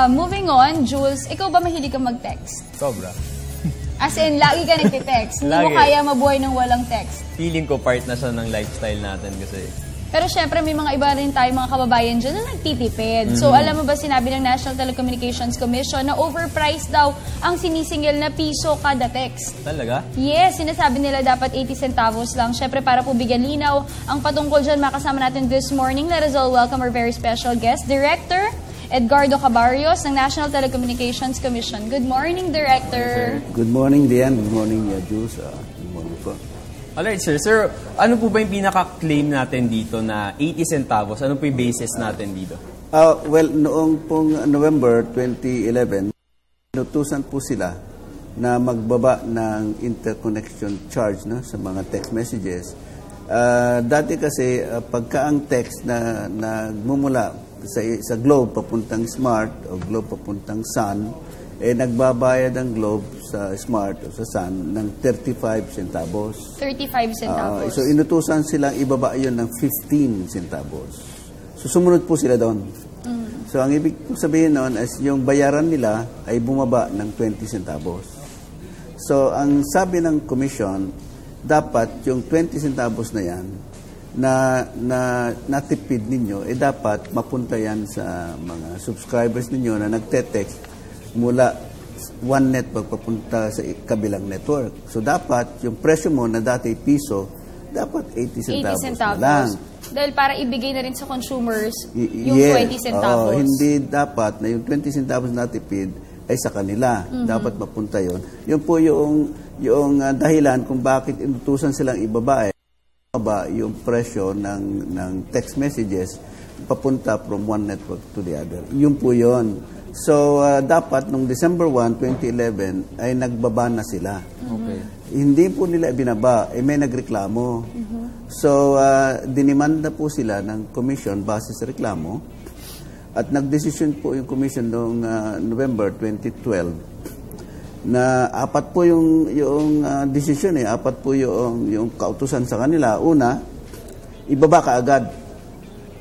Moving on, Jules, ikaw ba mahilig kang mag-text? Sobra. As in, lagi ka nagte-text. Hindi mo kaya mabuhay ng walang text. Feeling ko part na siya ng lifestyle natin kasi. Pero syempre, may mga iba rin tayo, mga kababayan dyan na nagtitipid. So, alam mo ba, sinabi ng National Telecommunications Commission na overpriced daw ang sinisingil na piso kada text. Talaga? Yes, sinasabi nila dapat 80 centavos lang. Syempre, para po bigyan linaw ang patungkol dyan, makasama natin this morning. Let us all welcome our very special guest, Director Edgardo Cabarrios ng National Telecommunications Commission. Good morning, Director. Good morning, Dian. Good morning, Jules. Good morning po. Alright, sir. Sir, ano po ba yung pinaka-claim natin dito na 80 centavos? Ano po yung basis natin dito? Well, noong pong November 2011, inutusan po sila na magbaba ng interconnection charge sa mga text messages. Dati kasi, pagka ang text na nagmumula sa Globe papuntang Smart o Globe papuntang Sun, nagbabayad ang Globe sa Smart o sa Sun ng 35 centavos. 35 centavos. So, inutusan silang ibaba yun ng 15 centavos. So, sumunod po sila doon. So, ang ibig sabihin noon is yung bayaran nila ay bumaba ng 20 centavos. So, ang sabi ng Commission, dapat yung 20 centavos na yan na natipid ninyo, dapat mapunta yan sa mga subscribers ninyo na nagte-text mula one network papunta sa kabilang network. So, dapat yung presyo mo na dati piso, dapat 80 centavos na lang. Dahil para ibigay na rin sa consumers yung 20 centavos. Hindi dapat na yung 20 centavos na tipid ay sa kanila. Dapat mapunta yon. Yun po yung dahilan kung bakit inutusan silang ibaba yung presyo ng text messages papunta from one network to the other. Yun po yun. So, dapat nung December 1, 2011 ay nagbaba na sila. Okay. Hindi po nila binaba, may nagreklamo. So, dinimand na po sila ng commission base sa reklamo at nagdesisyon po yung commission noong November 2012 na apat po yung decision apat po yung kautusan sa kanila. Una, ibaba ka agad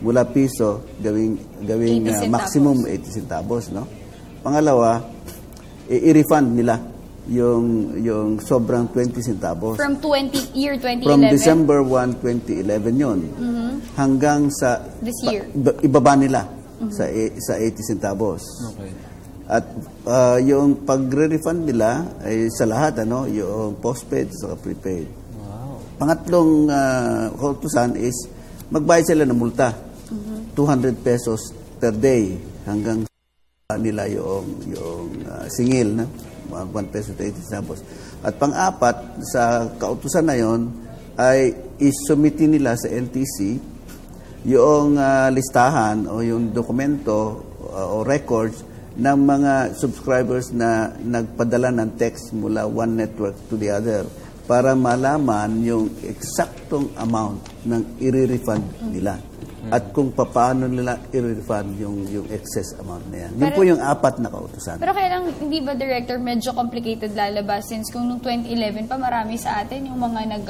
mula piso gawing maximum 80 centavos, no? Pangalawa, i-refund nila yung sobrang 20 centavos. From year 2011? From December 1, 2011 yun. Hanggang sa this year. Ibaba nila sa 80 centavos. Okay. At yung pagre-refund nila ay sa lahat, yung postpaid sa prepaid. Wow. Pangatlong kautusan is magbayad sila ng multa. 200 pesos per day hanggang nila yung singil na 1 peso to 80 centavos. At pang-apat sa kautusan na yon ay isumiti nila sa NTC yung listahan o yung dokumento o records ng mga subscribers na nagpadala ng text mula one network to the other para malaman yung eksaktong amount ng i-refund nila at kung paano nila i-refund yung excess amount na yan. Yun po yung apat na kautusan. Pero kaya lang, hindi ba, Director, medyo complicated lalabas since kung noong 2011 pa marami sa atin yung mga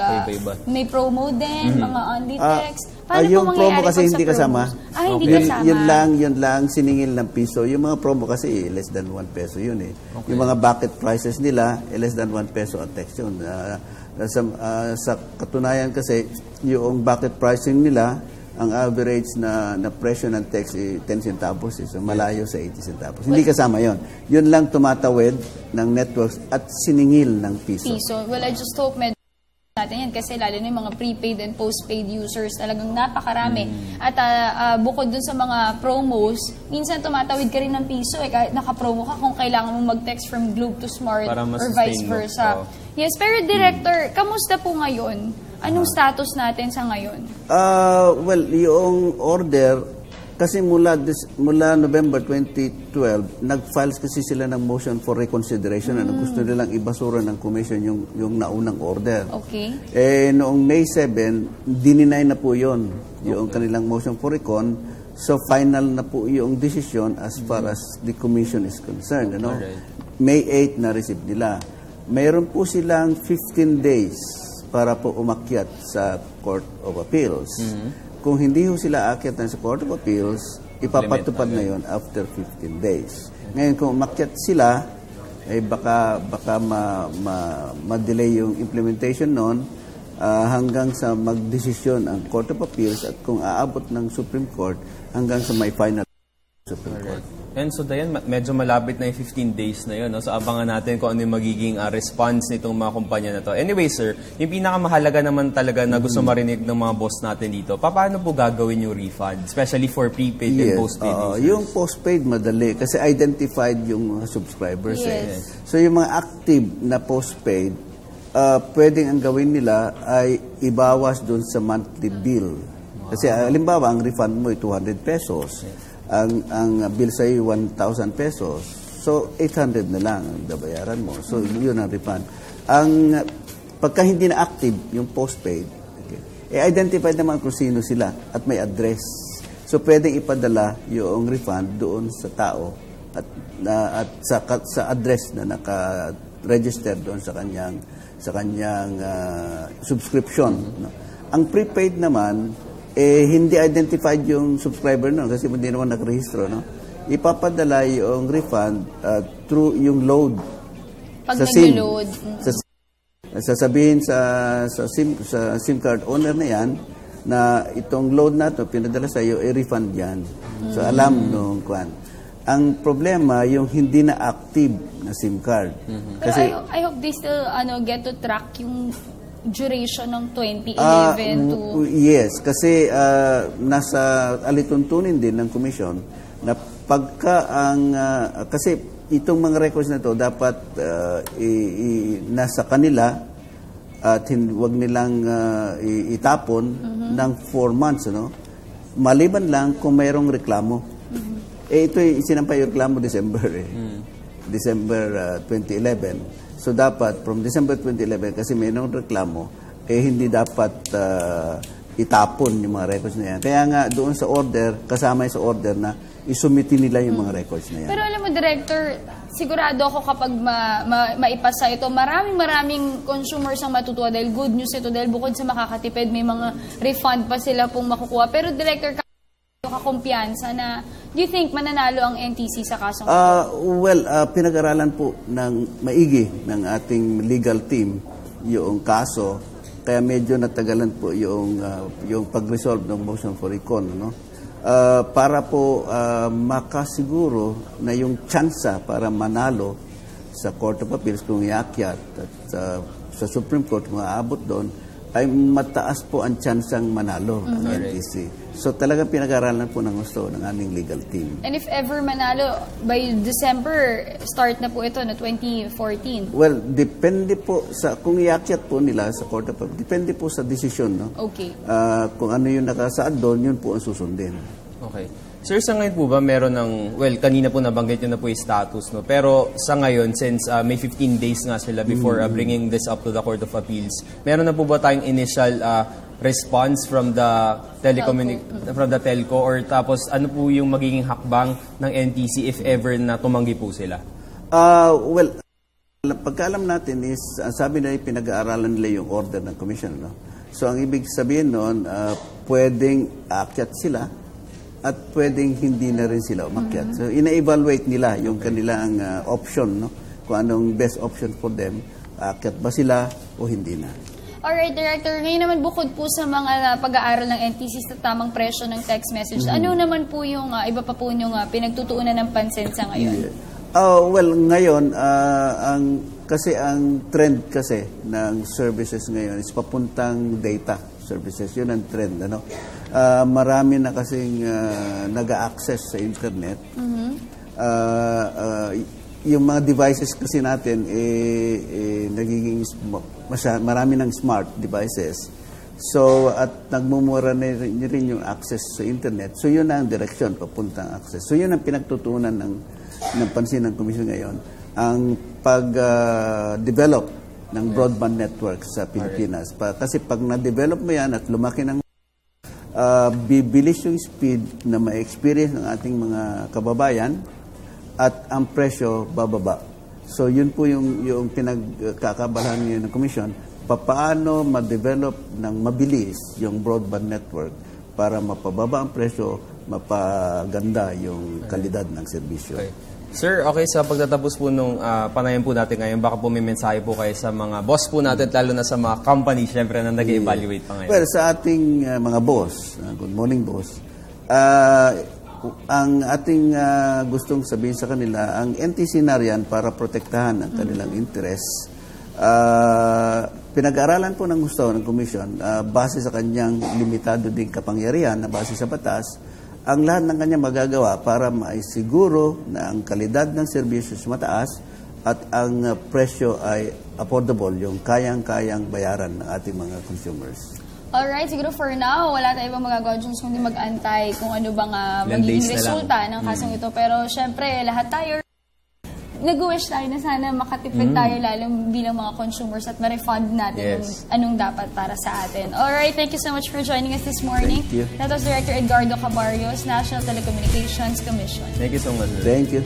may promo din, mga only text. Paano yung promo kasi hindi kasama. Hindi kasama. Yun lang siningil ng piso. Yung mga promo kasi less than 1 peso yun . Okay. Yung mga bucket prices nila, less than 1 peso ang text yun. Sa katunayan kasi, yung bucket pricing nila, ang average na presyo ng text 10 centavos. So malayo sa 80 centavos. Hindi kasama yon. Yun lang tumatawid ng networks at siningil ng piso. Well, I just hope natin yan kasi lalo na yung mga prepaid and postpaid users talagang napakarami. At bukod dun sa mga promos, minsan tumatawid ka rin ng piso kahit naka-promo ka kung kailangan mong mag-text from Globe to Smart or vice versa. Yes, pero Director, kamusta po ngayon? Anong status natin sa ngayon? Well, yung order, kasi mula November 2012, nag-files kasi sila ng motion for reconsideration na gusto nilang ibasura ng commission yung naunang order. Okay. Noong May 7, dininay na po yun, yung kanilang motion for recon. So, final na po yung decision as far as the commission is concerned. May 8 na receive nila. Mayroon po silang 15 days para po umakyat sa Court of Appeals. Kung hindi ho sila aakyat sa Court of Appeals, ipapatupad na yon after 15 days. Ngayon, kung umakyat sila, baka ma-delay yung implementation noon hanggang sa magdesisyon ang Court of Appeals at kung aabot ng Supreme Court hanggang sa may final Supreme Court. And so, Dayan, medyo malapit na yung 15 days na yun. No? So, abangan natin kung ano yung magiging response nitong mga kumpanya na to. Anyway, sir, yung pinakamahalaga naman talaga na gusto marinig ng mga boss natin dito, paano po gagawin yung refund? Especially for prepaid and postpaid users? Yung postpaid, madali. Kasi identified yung mga subscribers. Yes. So, yung mga active na postpaid, pwedeng ang gawin nila ay ibawas dun sa monthly bill. Kasi, halimbawa, ang refund mo ay 200 pesos. Ang bill sa'yo 1,000 pesos. So, 800 na lang ang babayaran mo. So, yun ang refund. Pagka hindi na active yung postpaid, identify naman kung sino sila at may address. So, pwedeng ipadala yung refund doon sa tao at sa address na naka-register doon sa kanyang subscription. No? Ang prepaid naman, hindi identified yung subscriber no kasi hindi naman nakrehistro, no? Ipapadala yung refund through yung load Pag sa SIM. nag-load. Sasabihin sa SIM card owner na yan na itong load na to pinadala sa iyo, refund yan. So alam nung kwan. Ang problema yung hindi na active na SIM card. Kasi I hope they still get to track yung duration ng 2011 to... Yes, kasi nasa alituntunin din ng komisyon na pagka kasi itong mga records na to dapat nasa kanila at wag nilang itapon ng 4 months, no? Maliban lang kung mayroong reklamo. Ito sinampay yung reklamo December December 2011. So dapat from December 2011 kasi mayroong reklamo hindi dapat itapon yung mga records na yan. Kaya nga doon sa order, kasama sa order na isumiti nila yung mga records na yan. Pero alam mo, Director, sigurado ako kapag maipasa ito, maraming consumers ang matutuwa dahil good news ito dahil bukod sa makakatipid, may mga refund pa sila pong makukuha. Pero Director, kakumpiyansa na do you think mananalo ang NTC sa kasong ito? Pinag-aralan po ng maigi ng ating legal team yung kaso, kaya medyo natagalan po yung pag-resolve ng motion for recall, no? Para po makasiguro na yung tsansa para manalo sa Court of Appeals kung iakyat at sa Supreme Court kung aabot doon ay mataas po ang tsansang manalo ang NTC. So talagang pinag-aralan po ng gusto ng aming legal team. And if ever manalo, by December, start na po ito na 2014? Well, depende po sa, kung iakyat po nila sa Court of Appeals, depende po sa desisyon, no? Okay. Kung ano yung nakasaad doon, yun po ang susundin. Okay. Sir, sa ngayon po ba meron ng, well, kanina po nabanggit nyo na po yung status, no? Pero sa ngayon, since may 15 days nga sila before bringing this up to the Court of Appeals, meron na po ba tayong initial response from the telco or tapos ano po yung magiging hakbang ng NTC if ever na tumanggi po sila? Well, pagkaalam natin is, sabi na pinag-aaralan nila yung order ng commission, no? So ang ibig sabihin noon, pwedeng aakyat sila at pwedeng hindi na rin sila umakyat. So, ina-evaluate nila yung kanilang option, no? Kung anong best option for them. Aakyat ba sila o hindi na. Alright, Director. Ngayon naman bukod po sa mga pag-aaral ng NTC sa tamang presyo ng text message, ano naman po yung iba pa po yung pinagtutuunan ng pansin sa ngayon? Well, ngayon, kasi ang trend kasi ng services ngayon is papuntang data services. Yun ang trend, ano? Marami na kasing nag-access sa internet. Yung mga devices kasi natin nagiging marami ng smart devices. So at nagmumura na rin yung access sa internet. So yun ang direksyon papuntang access. So yun ang pinagtutunan ng pansin ng komisyon ngayon, ang pag-develop ng broadband network sa Pilipinas. Kasi pag na-develop mo yan at lumaki ng bibilis yung speed na ma-experience ng ating mga kababayan at ang presyo bababa. So yun po yung pinagkakabalahan ngayon ng komisyon, paano ma-develop ng mabilis yung broadband network para mapababa ang presyo, mapaganda yung kalidad ng serbisyo. Okay. Sir, okay, sa pagtatapos po nung panayan po natin ngayon, baka po may mensahe po kayo sa mga boss po natin, lalo na sa mga company, syempre, na nag-evaluate pa ngayon. Well, sa ating mga boss, good morning boss, ang ating gustong sabihin sa kanila, ang NTC nariyan para protektahan ang kanilang interest. Pinag-aaralan po ng gusto ng komisyon, base sa kanyang limitado ding kapangyarihan na base sa batas, ang lahat ng kanya magagawa para maisiguro na ang kalidad ng serbisyo mataas at ang presyo ay affordable, yung kayang-kayang bayaran ng ating mga consumers. Alright, siguro for now, wala tayong ibang magagawa dyan kundi mag-antay kung ano bang magiging resulta ng kasong ito. Pero syempre, lahat tayo nag-wish tayo na sana makatipid tayo lalo bilang mga consumers at ma-refund natin anong dapat para sa atin. Alright, thank you so much for joining us this morning. Thank you. That was Director Edgardo Cabarrios, National Telecommunications Commission. Thank you so much. Thank you.